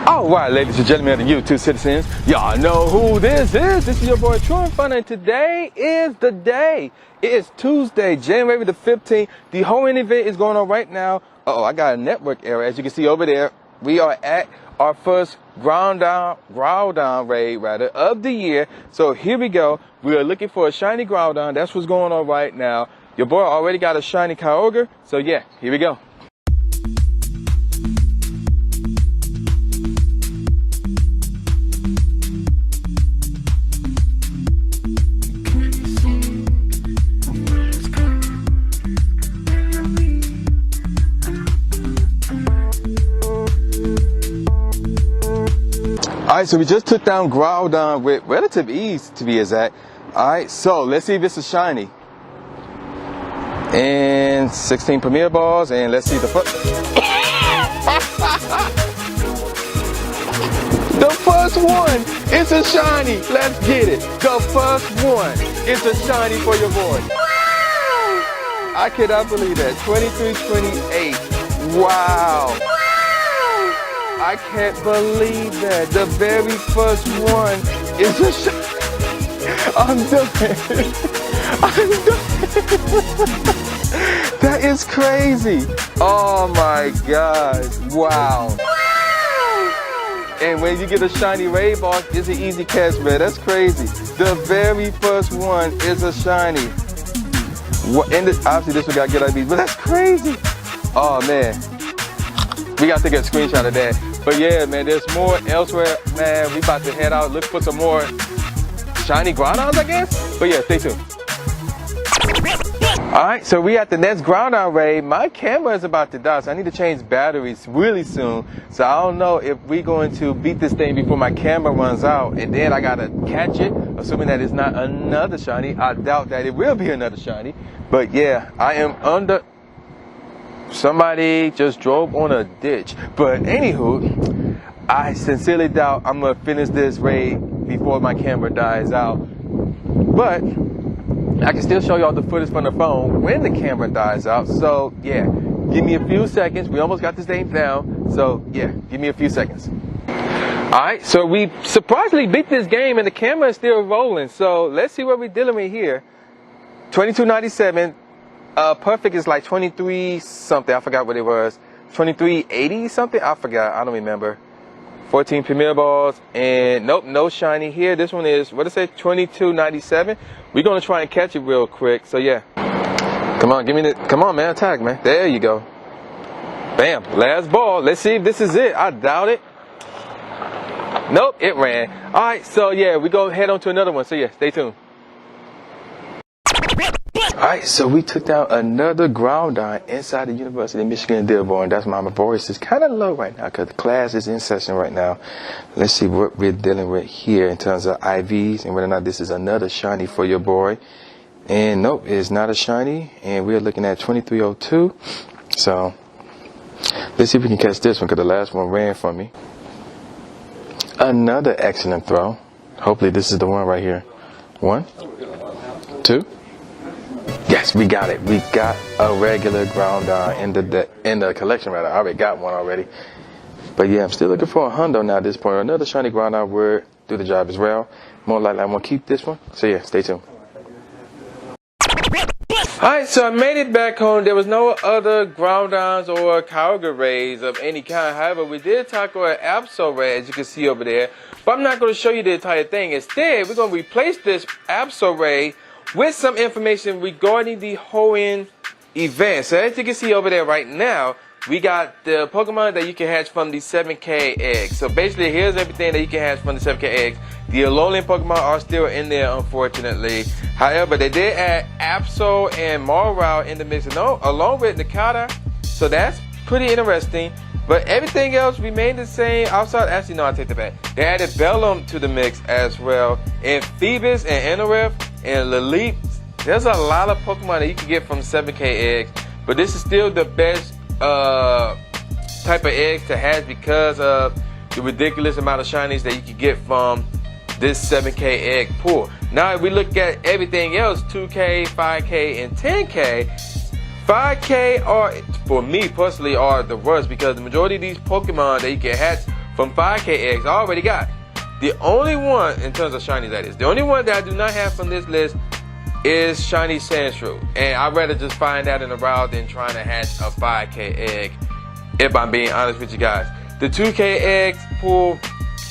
Alright, ladies and gentlemen of the YouTube citizens, y'all know who this is. This is your boy True Inferno, and today is the day. It is Tuesday, January the 15th. The Hoenn event is going on right now. I got a network error. As you can see over there, we are at our first Groudon raid of the year. So here we go. We are looking for a shiny Groudon. That's what's going on right now. Your boy already got a shiny Kyogre. So yeah, here we go. Alright, so we just took down Groudon with relative ease, to be exact. Alright, so let's see if it's a shiny. And 16 Premier Balls, and let's see the first. The first one is a shiny. Let's get it. The first one is a shiny for your boy. I cannot believe that. 23-28. Wow. I can't believe that. The very first one is a shot. I'm done. I'm done. That is crazy. Oh my gosh. Wow. And when you get a shiny raid box, it's an easy catch, man. That's crazy. The very first one is a shiny. And obviously this one got good IVs, but that's crazy. Oh man. We got to get a screenshot of that. But yeah, man, there's more elsewhere. Man, we about to head out, look for some more shiny Groudons, I guess. But yeah, stay tuned. Alright, so we at the next Groudon raid. My camera is about to die, so I need to change batteries really soon. So I don't know if we're going to beat this thing before my camera runs out. And then I gotta catch it, assuming that it's not another shiny. I doubt that it will be another shiny. But yeah, I am under... Somebody just drove on a ditch. But anywho, I sincerely doubt I'm gonna finish this raid before my camera dies out. But I can still show y'all the footage from the phone when the camera dies out. So yeah, give me a few seconds. We almost got this thing down. So yeah, give me a few seconds. Alright, so we surprisingly beat this game and the camera is still rolling. So let's see what we're dealing with here. 2297. Perfect is like 23 something. I forgot what it was. 2380 something. I forgot. I don't remember. 14 Premier Balls, and nope, no shiny here. This one is, what did it say, 2297. We're gonna try and catch it real quick. So yeah, come on, give me the, come on, man, attack, man. There you go. Bam, last ball. Let's see if this is it. I doubt it. Nope, it ran. All right, so yeah, we go head on to another one. So yeah, stay tuned. Alright, so we took down another Groudon inside the University of Michigan in Dearborn. That's why my voice is kind of low right now because the class is in session right now. Let's see what we're dealing with here in terms of IVs and whether or not this is another shiny for your boy. And nope, it's not a shiny. And we're looking at 2302. So let's see if we can catch this one because the last one ran from me. Another excellent throw. Hopefully this is the one right here. 1, 2. Yes, we got it. We got a regular Groudon in the collection, rather. I already got one already. But yeah, I'm still looking for a hundo now at this point. Another shiny Groudon would do the job as well. More likely I'm going to keep this one. So yeah, stay tuned. Alright, so I made it back home. There was no other Groudons or Kyogre raids of any kind. However, we did tackle an Absol raid, as you can see over there. But I'm not going to show you the entire thing. Instead, we're going to replace this Absol raid with some information regarding the Hoenn event. So as you can see over there right now, we got the Pokemon that you can hatch from the 7K eggs. So basically, here's everything that you can hatch from the 7K eggs. The Alolan Pokemon are still in there, unfortunately. However, they did add Absol and Marowak in the mix, along with Nikata. So that's pretty interesting. But everything else remained the same outside. Actually, no, I take that back. They added Bellum to the mix as well. And Phoebus and Anorith and Lilith. There's a lot of Pokemon that you can get from 7K eggs. But this is still the best type of eggs to hatch because of the ridiculous amount of shinies that you can get from this 7K egg pool. Now, if we look at everything else, 2K, 5K, and 10K, 5K are, for me personally, are the worst because the majority of these Pokemon that you can hatch from 5K eggs I already got. The only one, in terms of shinies that is, the only one that I do not have from this list is shiny Sandshrew. And I'd rather just find that in the wild than trying to hatch a 5K egg, if I'm being honest with you guys. The 2K eggs pool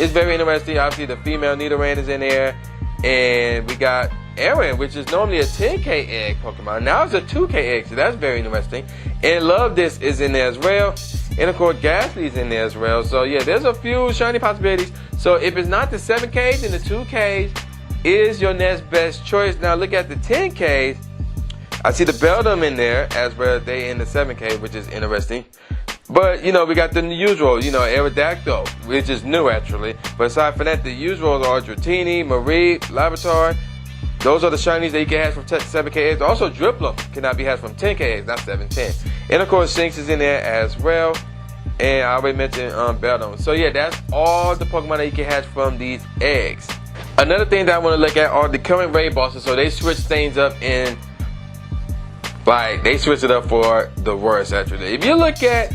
is very interesting. Obviously the female Nidoran is in there. And we got Aaron, which is normally a 10K egg Pokemon. Now it's a 2K egg, so that's very interesting. And Love This is in there as well. And of course Ghastly's in there as well. So yeah, there's a few shiny possibilities. So if it's not the 7Ks, then the 2Ks is your next best choice. Now look at the 10Ks. I see the Beldum in there as well. They in the 7K, which is interesting. But, you know, we got the usual, you know, Aerodactyl, which is new actually. But aside from that, the usual are Dratini, Marie, Laboratory. Those are the shinies that you can have from 7K eggs. Also, Driploom cannot be had from 10K eggs, not 710. And of course, Shinx is in there as well. And I already mentioned Beldum. So yeah, that's all the Pokemon that you can hatch from these eggs. Another thing that I want to look at are the current raid bosses. So they switch things up in, like, they switch it up for the worst actually. If you look at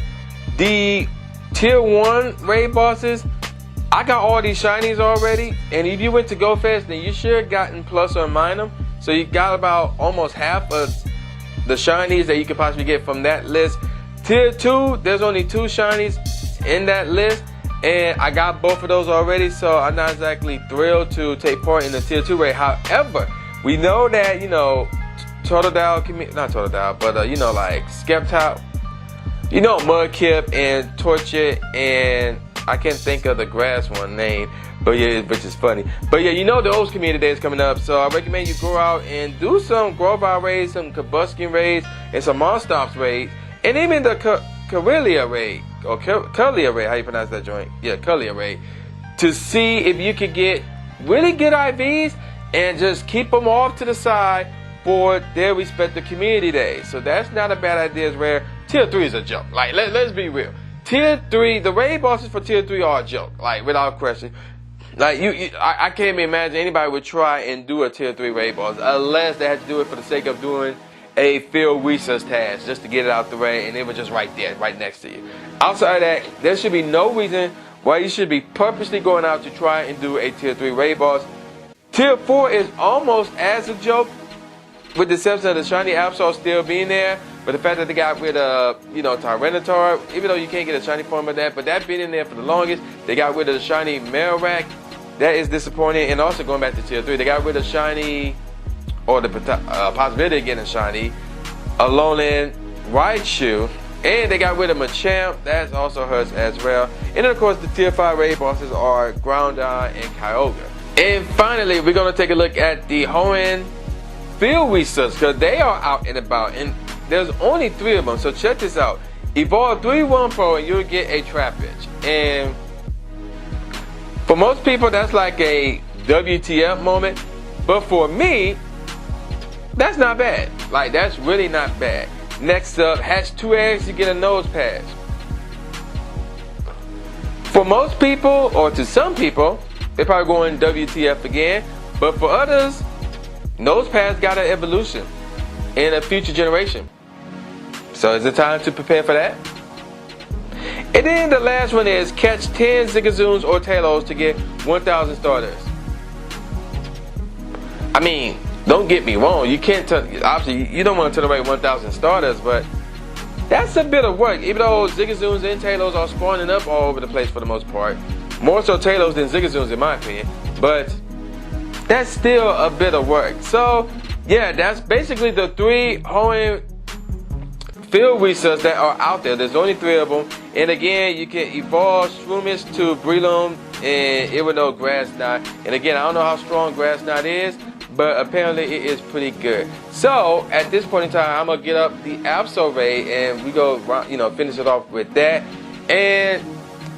the tier 1 raid bosses, I got all these shinies already, and if you went to Go Fest, then you should have gotten plus or minus. So you got about almost half of the shinies that you could possibly get from that list. Tier 2, there's only 2 shinies in that list, and I got both of those already, so I'm not exactly thrilled to take part in the tier 2 raid. However, we know that, you know, Totodile, not Totodile, but you know, like Skeptile, you know, Mudkip and Torchic, and I can't think of the grass one name, but yeah, which is funny. But yeah, you know the O's community day is coming up, so I recommend you go out and do some Grovyle raids, some Combustion raids, and some Monstops raids, and even the Corellia raid, or Curlia raid, how you pronounce that joint? Yeah, Curlia raid, to see if you can get really good IVs and just keep them off to the side for their respective community days. So that's not a bad idea as well. Tier 3 is a joke. Like, let's be real. Tier 3, the raid bosses for Tier 3 are a joke, like, without question. Like, I can't even imagine anybody would try and do a Tier 3 raid boss unless they had to do it for the sake of doing a field research task just to get it out the way, and it was just right there, right next to you. Outside of that, there should be no reason why you should be purposely going out to try and do a Tier 3 raid boss. Tier 4 is almost as a joke, with the exception of the shiny Absol still being there. But the fact that they got rid of, you know, Tyranitar, even though you can't get a shiny form of that, but that been in there for the longest. They got rid of the shiny Marowak. That is disappointing. And also going back to Tier 3, they got rid of shiny, or the possibility of getting shiny, Alolan Raichu. And they got rid of Machamp. That also hurts as well. And then of course the Tier 5 raid bosses are Groudon and Kyogre. And finally, we're going to take a look at the Hoenn field research, because they are out and about, and there's only 3 of them. So check this out. Evolve 3-1 Pro and you'll get a Trapinch. And for most people that's like a WTF moment, but for me, that's not bad. Like, that's really not bad. Next up, hatch 2 eggs, you get a nose patch. For most people, or to some people, they probably going WTF again, but for others, nose pads got an evolution in a future generation. So is it time to prepare for that? And then the last one is catch 10 Zigazooms or Talos to get 1,000 starters. I mean, don't get me wrong, you can't obviously you don't want to turn away 1,000 starters, but that's a bit of work. Even though Zigazooms and Talos are spawning up all over the place for the most part. More so Talos than Zigazooms in my opinion. But that's still a bit of work. So yeah, that's basically the 3 Hoenn field research that are out there. There's only 3 of them. And again, you can evolve Shroomish to Breloom and Irido Grass Knot. And again, I don't know how strong Grass Knot is, but apparently it is pretty good. So at this point in time, I'm gonna get up the Absol raid and we go, you know, finish it off with that. And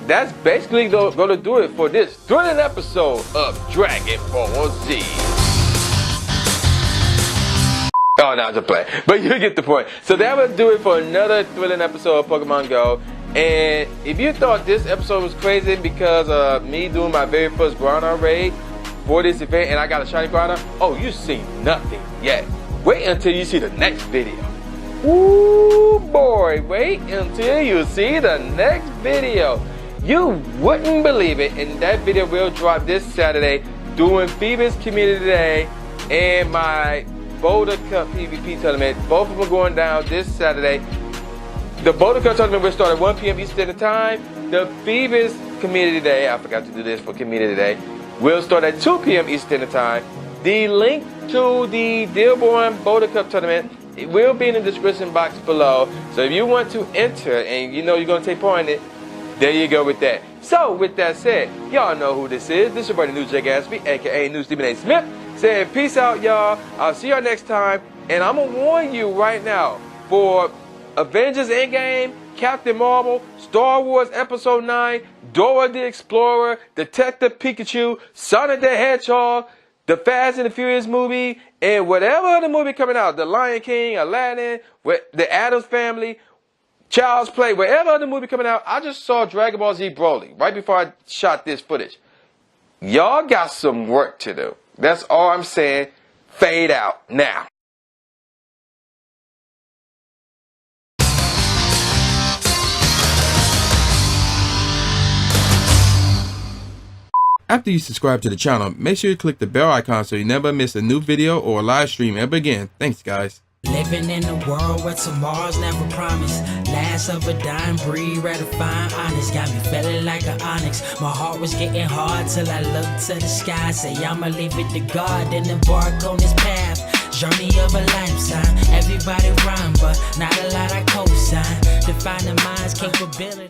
that's basically going to do it for this thrilling episode of Dragon Ball Z. Oh, no, just play. But you get the point. So that will do it for another thrilling episode of Pokemon Go. And if you thought this episode was crazy because of me doing my very first Groudon raid for this event and I got a shiny Groudon, oh, you've seen nothing yet. Wait until you see the next video. Ooh, boy, wait until you see the next video. You wouldn't believe it, and that video will drop this Saturday doing Phoebus Community Day and my Boulder Cup PvP tournament. Both of them are going down this Saturday. The Boulder Cup tournament will start at 1 p.m. Eastern Standard Time. The Phoebus Community Day, I forgot to do this for Community Day, will start at 2 p.m. Eastern Standard Time. The link to the Dearborn Boulder Cup tournament, it will be in the description box below. So if you want to enter and you know you're going to take part in it, there you go with that. So with that said, y'all know who this is. This is your buddy New J Gatsby, aka New Stephen A. Smith, saying peace out, y'all. I'll see y'all next time. And I'm going to warn you right now, for Avengers Endgame, Captain Marvel, Star Wars Episode 9, Dora the Explorer, Detective Pikachu, Sonic the Hedgehog, the Fast and the Furious movie, and whatever other movie coming out, The Lion King, Aladdin, The Addams Family, Child's Play, whatever other movie coming out. I just saw Dragon Ball Z Broly right before I shot this footage. Y'all got some work to do. That's all I'm saying. Fade out now. After you subscribe to the channel, make sure you click the bell icon so you never miss a new video or a live stream ever again. Thanks, guys. Living in a world where tomorrow's never promised. Last of a dying breed, rather find honest. Got me feeling like an onyx. My heart was getting hard till I looked to the sky. Say I'ma leave it to God and embark on this path. Journey of a lifetime. Everybody rhyme, but not a lot I co-sign. Define the mind's capability.